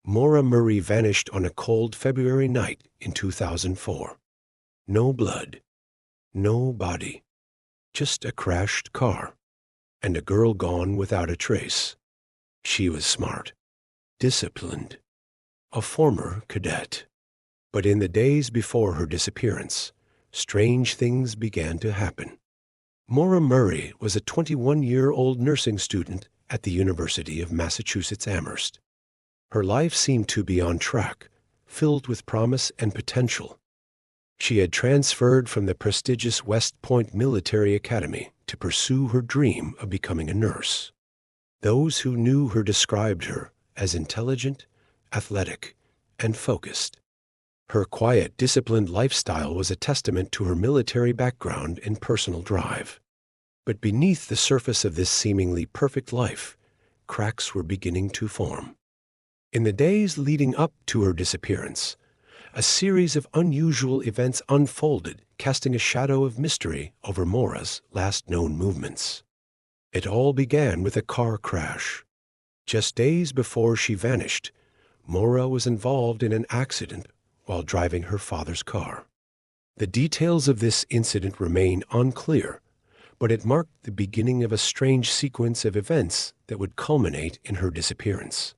Maura Murray vanished on a cold February night in 2004. No blood, no body, just a crashed car, and a girl gone without a trace. She was smart, disciplined, a former cadet. But in the days before her disappearance, strange things began to happen. Maura Murray was a 21-year-old nursing student at the University of Massachusetts Amherst. Her life seemed to be on track, filled with promise and potential. She had transferred from the prestigious West Point Military Academy to pursue her dream of becoming a nurse. Those who knew her described her as intelligent, athletic, and focused. Her quiet, disciplined lifestyle was a testament to her military background and personal drive. But beneath the surface of this seemingly perfect life, cracks were beginning to form. In the days leading up to her disappearance, a series of unusual events unfolded, casting a shadow of mystery over Maura's last known movements. It all began with a car crash. Just days before she vanished, Maura was involved in an accident while driving her father's car. The details of this incident remain unclear, but it marked the beginning of a strange sequence of events that would culminate in her disappearance.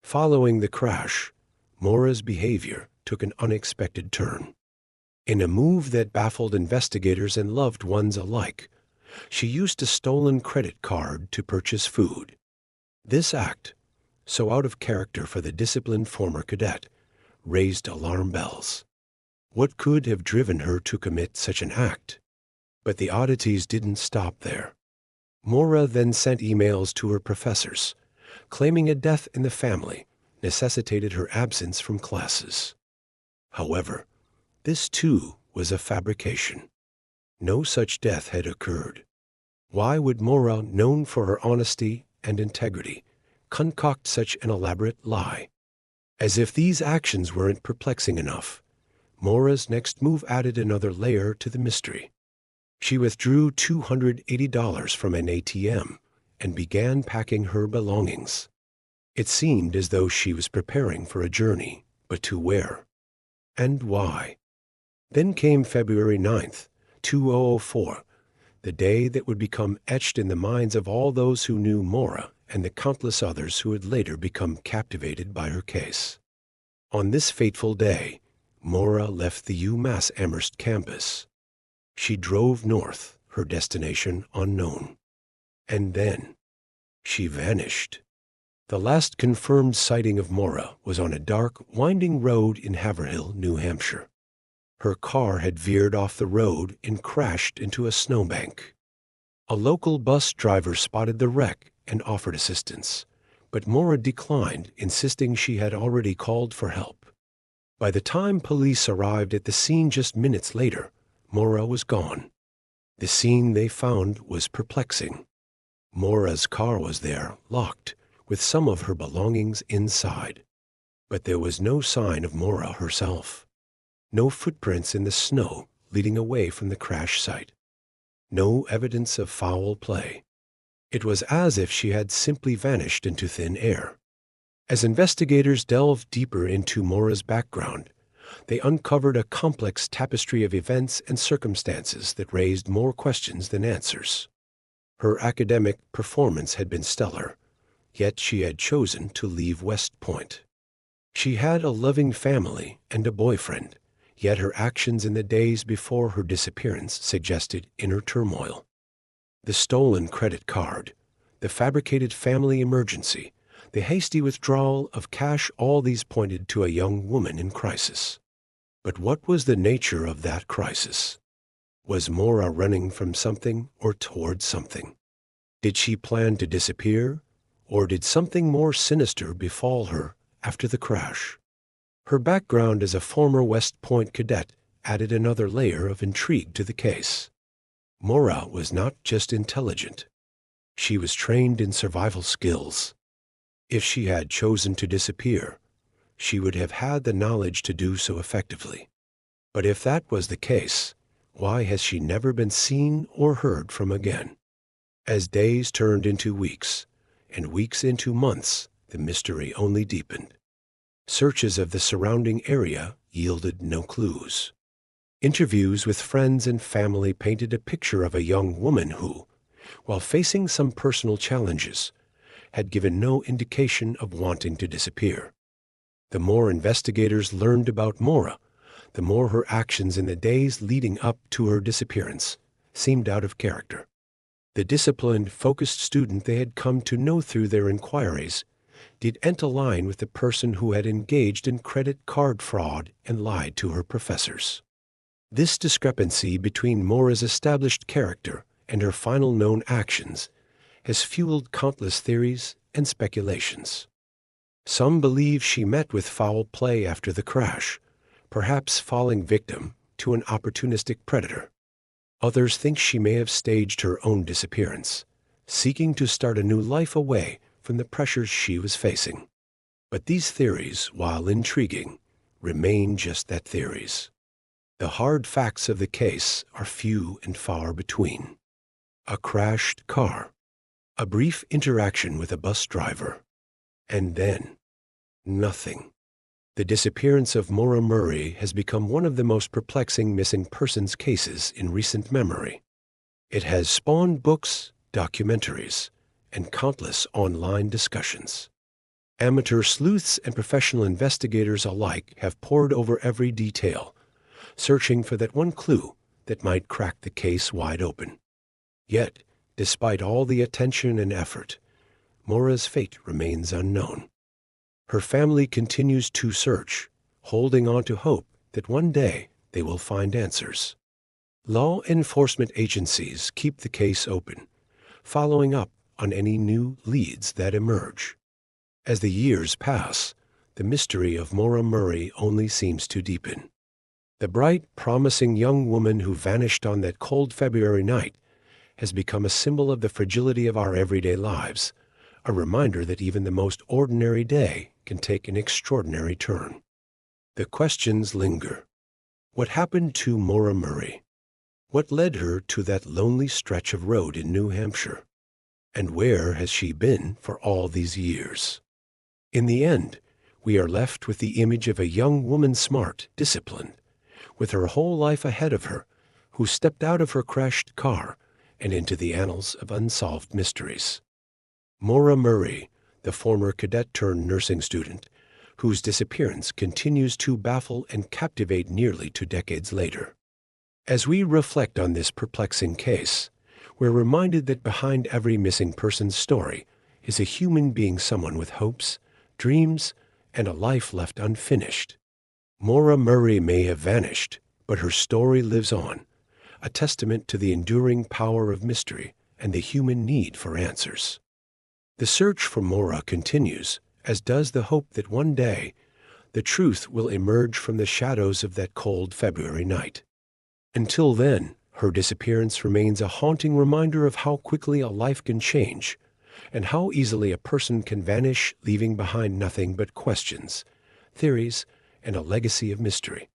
Following the crash, Maura's behavior took an unexpected turn. In a move that baffled investigators and loved ones alike, she used a stolen credit card to purchase food. This act, so out of character for the disciplined former cadet, raised alarm bells. What could have driven her to commit such an act? But the oddities didn't stop there. Maura then sent emails to her professors, claiming a death in the family necessitated her absence from classes. However, this too was a fabrication. No such death had occurred. Why would Maura, known for her honesty and integrity, concoct such an elaborate lie? As if these actions weren't perplexing enough, Maura's next move added another layer to the mystery. She withdrew $280 from an ATM and began packing her belongings. It seemed as though she was preparing for a journey, but to where? And why? Then came February 9th, 2004, the day that would become etched in the minds of all those who knew Maura and the countless others who would later become captivated by her case. On this fateful day, Maura left the UMass Amherst campus. She drove north, her destination unknown. And then, she vanished. The last confirmed sighting of Maura was on a dark, winding road in Haverhill, New Hampshire. Her car had veered off the road and crashed into a snowbank. A local bus driver spotted the wreck and offered assistance, but Maura declined, insisting she had already called for help. By the time police arrived at the scene just minutes later, Maura was gone. The scene they found was perplexing. Maura's car was there, locked, with some of her belongings inside. But there was no sign of Maura herself. No footprints in the snow leading away from the crash site. No evidence of foul play. It was as if she had simply vanished into thin air. As investigators delved deeper into Maura's background, they uncovered a complex tapestry of events and circumstances that raised more questions than answers. Her academic performance had been stellar, yet she had chosen to leave West Point. She had a loving family and a boyfriend, yet her actions in the days before her disappearance suggested inner turmoil. The stolen credit card, the fabricated family emergency, the hasty withdrawal of cash, all these pointed to a young woman in crisis. But what was the nature of that crisis? Was Maura running from something or toward something? Did she plan to disappear, or did something more sinister befall her after the crash? Her background as a former West Point cadet added another layer of intrigue to the case. Maura was not just intelligent. She was trained in survival skills. If she had chosen to disappear, she would have had the knowledge to do so effectively. But if that was the case, why has she never been seen or heard from again? As days turned into weeks, and weeks into months, the mystery only deepened. Searches of the surrounding area yielded no clues. Interviews with friends and family painted a picture of a young woman who, while facing some personal challenges, had given no indication of wanting to disappear. The more investigators learned about Maura, the more her actions in the days leading up to her disappearance seemed out of character. The disciplined, focused student they had come to know through their inquiries didn't align with the person who had engaged in credit card fraud and lied to her professors. This discrepancy between Maura's established character and her final known actions has fueled countless theories and speculations. Some believe she met with foul play after the crash, perhaps falling victim to an opportunistic predator. Others think she may have staged her own disappearance, seeking to start a new life away from the pressures she was facing. But these theories, while intriguing, remain just that, theories. The hard facts of the case are few and far between. A crashed car, a brief interaction with a bus driver, and then nothing. The disappearance of Maura Murray has become one of the most perplexing missing persons cases in recent memory. It has spawned books, documentaries, and countless online discussions. Amateur sleuths and professional investigators alike have pored over every detail, searching for that one clue that might crack the case wide open. Yet, despite all the attention and effort, Maura's fate remains unknown. Her family continues to search, holding on to hope that one day they will find answers. Law enforcement agencies keep the case open, following up on any new leads that emerge. As the years pass, the mystery of Maura Murray only seems to deepen. The bright, promising young woman who vanished on that cold February night has become a symbol of the fragility of our everyday lives, a reminder that even the most ordinary day can take an extraordinary turn. The questions linger. What happened to Maura Murray? What led her to that lonely stretch of road in New Hampshire? And where has she been for all these years? In the end, we are left with the image of a young woman, smart, disciplined, with her whole life ahead of her, who stepped out of her crashed car and into the annals of unsolved mysteries. Maura Murray, the former cadet-turned-nursing student, whose disappearance continues to baffle and captivate nearly 2 decades later. As we reflect on this perplexing case, we're reminded that behind every missing person's story is a human being, someone with hopes, dreams, and a life left unfinished. Maura Murray may have vanished, but her story lives on, a testament to the enduring power of mystery and the human need for answers. The search for Maura continues, as does the hope that one day the truth will emerge from the shadows of that cold February night. Until then, her disappearance remains a haunting reminder of how quickly a life can change and how easily a person can vanish, leaving behind nothing but questions, theories, and a legacy of mystery.